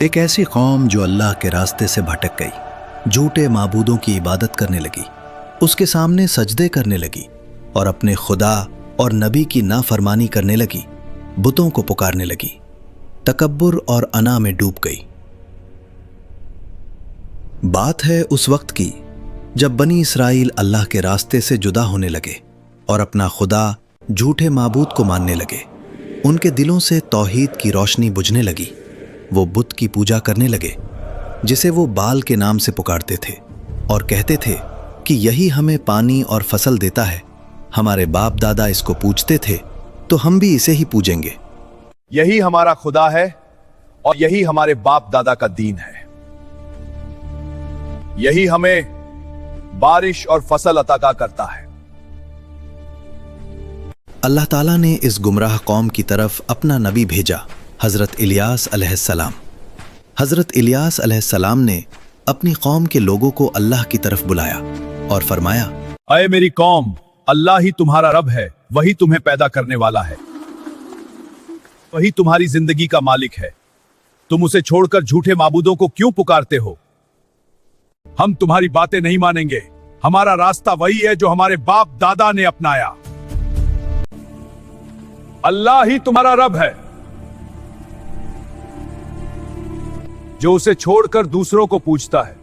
ایک ایسی قوم جو اللہ کے راستے سے بھٹک گئی، جھوٹے معبودوں کی عبادت کرنے لگی، اس کے سامنے سجدے کرنے لگی اور اپنے خدا اور نبی کی نافرمانی کرنے لگی، بتوں کو پکارنے لگی، تکبر اور انا میں ڈوب گئی۔ بات ہے اس وقت کی جب بنی اسرائیل اللہ کے راستے سے جدا ہونے لگے اور اپنا خدا جھوٹے معبود کو ماننے لگے۔ ان کے دلوں سے توحید کی روشنی بجھنے لگی، وہ بت کی پوجا کرنے لگے جسے وہ بال کے نام سے پکارتے تھے اور کہتے تھے کہ یہی ہمیں پانی اور فصل دیتا ہے، ہمارے باپ دادا اس کو پوجتے تھے تو ہم بھی اسے ہی پوجیں گے۔ یہی ہمارا خدا ہے اور یہی ہمارے باپ دادا کا دین ہے، یہی ہمیں بارش اور فصل عطا کرتا ہے۔ اللہ تعالیٰ نے اس گمراہ قوم کی طرف اپنا نبی بھیجا، حضرت الیاس علیہ السلام۔ حضرت الیاس علیہ السلام نے اپنی قوم کے لوگوں کو اللہ کی طرف بلایا اور فرمایا، اے میری قوم، اللہ ہی تمہارا رب ہے، وہی تمہیں پیدا کرنے والا ہے، وہی تمہاری زندگی کا مالک ہے، تم اسے چھوڑ کر جھوٹے معبودوں کو کیوں پکارتے ہو؟ ہم تمہاری باتیں نہیں مانیں گے، ہمارا راستہ وہی ہے جو ہمارے باپ دادا نے اپنایا۔ اللہ ہی تمہارا رب ہے، جو اسے چھوڑ کر دوسروں کو پوجتا ہے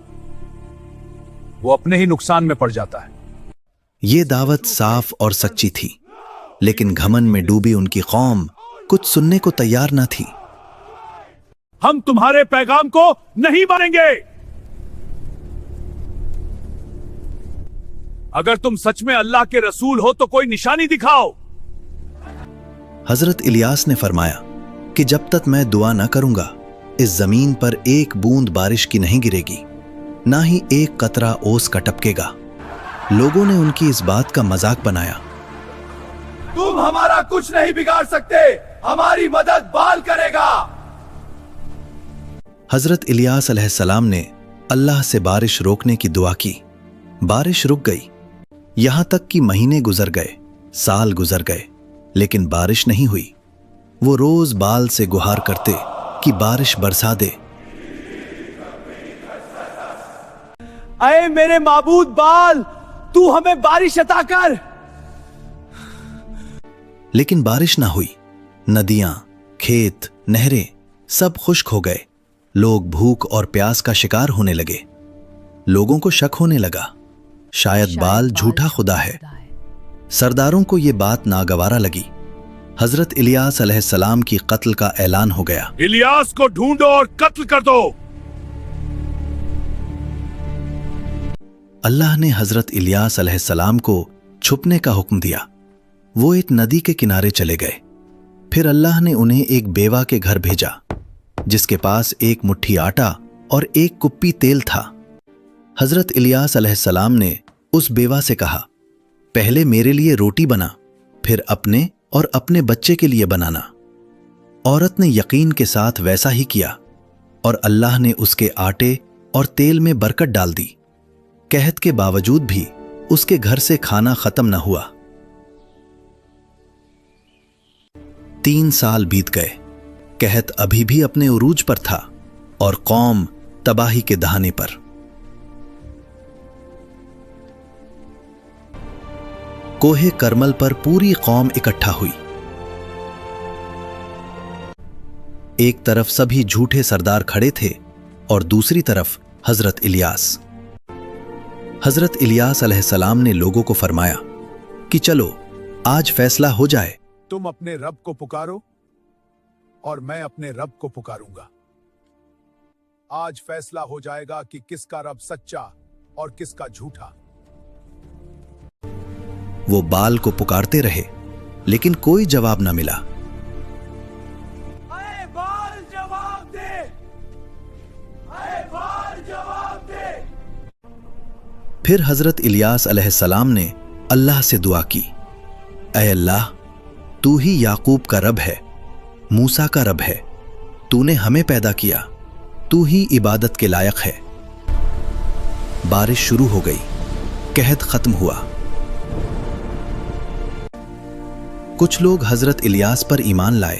وہ اپنے ہی نقصان میں پڑ جاتا ہے۔ یہ دعوت صاف اور سچی تھی، لیکن گھمن میں ڈوبی ان کی قوم کچھ سننے کو تیار نہ تھی۔ ہم تمہارے پیغام کو نہیں مانیں گے، اگر تم سچ میں اللہ کے رسول ہو تو کوئی نشانی دکھاؤ۔ حضرت الیاس نے فرمایا کہ جب تک میں دعا نہ کروں گا اس زمین پر ایک بوند بارش کی نہیں گرے گی، نہ ہی ایک قطرہ اوس کا ٹپکے گا۔ لوگوں نے ان کی اس بات کا مذاق بنایا۔ تم ہمارا کچھ نہیں بگاڑ سکتے، ہماری مدد بال کرے گا۔ حضرت الیاس علیہ السلام نے اللہ سے بارش روکنے کی دعا کی، بارش رک گئی، یہاں تک کہ مہینے گزر گئے، سال گزر گئے، لیکن بارش نہیں ہوئی۔ وہ روز بال سے گہار کرتے کہ بارش برسا دے۔ اے میرے معبود بال، تو ہمیں بارش عطا کر۔ لیکن بارش نہ ہوئی، ندیاں، کھیت، نہریں سب خشک ہو گئے، لوگ بھوک اور پیاس کا شکار ہونے لگے۔ لوگوں کو شک ہونے لگا، شاید بال جھوٹا خدا ہے۔ سرداروں کو یہ بات ناگوارا لگی، حضرت الیاس علیہ السلام کی قتل کا اعلان ہو گیا۔ الیاس کو ڈھونڈو اور قتل کر دو۔ اللہ نے حضرت الیاس علیہ السلام کو چھپنے کا حکم دیا۔ وہ ایک ندی کے کنارے چلے گئے۔ پھر اللہ نے انہیں ایک بیوہ کے گھر بھیجا جس کے پاس ایک مٹھی آٹا اور ایک کپی تیل تھا۔ حضرت الیاس علیہ السلام نے اس بیوہ سے کہا، پہلے میرے لیے روٹی بنا، پھر اپنے اور اپنے بچے کے لیے بنانا۔ عورت نے یقین کے ساتھ ویسا ہی کیا اور اللہ نے اس کے آٹے اور تیل میں برکت ڈال دی۔ قحط کے باوجود بھی اس کے گھر سے کھانا ختم نہ ہوا۔ 3 سال بیت گئے، قحط ابھی بھی اپنے عروج پر تھا اور قوم تباہی کے دہانے پر۔ کوہ کرمل پر پوری قوم اکٹھا ہوئی۔ ایک طرف سبھی جھوٹے سردار کھڑے تھے اور دوسری طرف حضرت الیاس۔ حضرت الیاس علیہ السلام نے لوگوں کو فرمایا کہ چلو آج فیصلہ ہو جائے۔ تم اپنے رب کو پکارو اور میں اپنے رب کو پکاروں گا۔ آج فیصلہ ہو جائے گا کہ کس کا رب سچا اور کس کا جھوٹا۔ وہ بال کو پکارتے رہے لیکن کوئی جواب نہ ملا۔ اے بال جواب دے، اے بال جواب دے۔ پھر حضرت الیاس علیہ السلام نے اللہ سے دعا کی، اے اللہ، تو ہی یعقوب کا رب ہے، موسیٰ کا رب ہے، تو نے ہمیں پیدا کیا، تو ہی عبادت کے لائق ہے۔ بارش شروع ہو گئی، قحط ختم ہوا۔ کچھ لوگ حضرت الیاس پر ایمان لائے۔